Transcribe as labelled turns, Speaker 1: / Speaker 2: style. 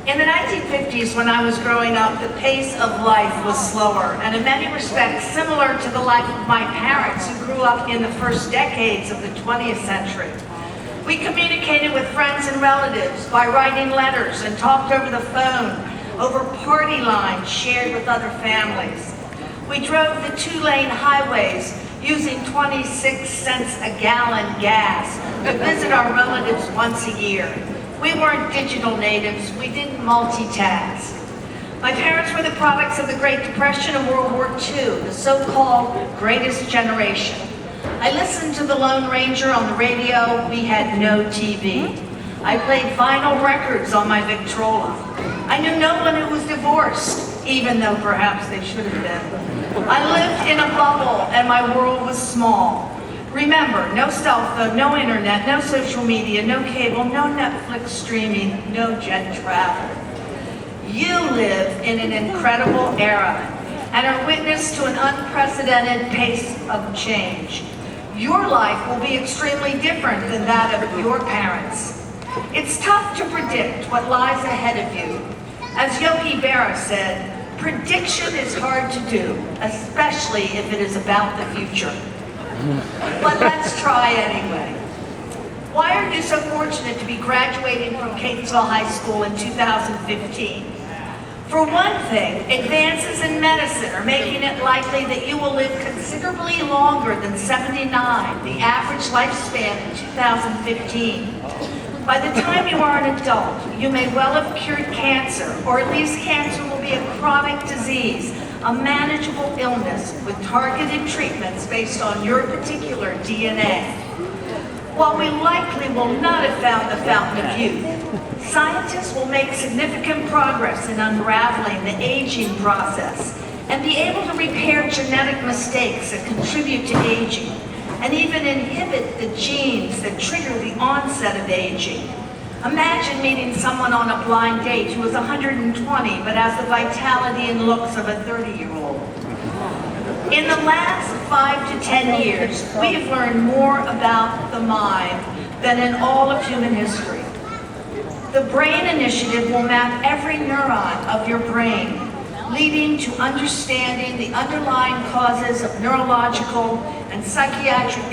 Speaker 1: In the 1950s, when I was growing up, the pace of life was slower and in many respects similar to the life of my parents who grew up in the first decades of the 20th century. We communicated with friends and relatives by writing letters and talked over the phone, over party lines shared with other families. We drove the 2-lane highways using 26 cents a gallon gas to visit our relatives once a year. We weren't digital natives, we didn't multitask. My parents were the products of the Great Depression and World War II, the so-called greatest generation. I listened to the Lone Ranger on the radio. We had no TV. I played vinyl records on my Victrola. I knew no one who was divorced, even though perhaps they should have been. I lived in a bubble and my world was small. Remember, no cell phone, no internet, no social media, no cable, no Netflix streaming, no jet travel. You live in an incredible era and are witness to an unprecedented pace of change. Your life will be extremely different than that of your parents. It's tough to predict what lies ahead of you. As Yogi Berra said, prediction is hard to do, especially if it is about the future. But let's try anyway. Why are you so fortunate to be graduating from Catonsville High School in 2015? For one thing, advances in medicine are making it likely that you will live considerably longer than 79, the average lifespan in 2015. By the time you are an adult, you may well have cured cancer, or at least cancer will be a chronic disease, a manageable illness with targeted treatments based on your particular DNA. While we likely will not have found the fountain of youth, scientists will make significant progress in unraveling the aging process and be able to repair genetic mistakes that contribute to aging and even inhibit the genes that trigger the onset of aging. Imagine meeting someone on a blind date who is 120 but has the vitality and looks of a 30-year-old. In the last 5 to 10 years, we have learned more about the mind than in all of human history. The Brain Initiative will map every neuron of your brain, leading to understanding the underlying causes of neurological and psychiatric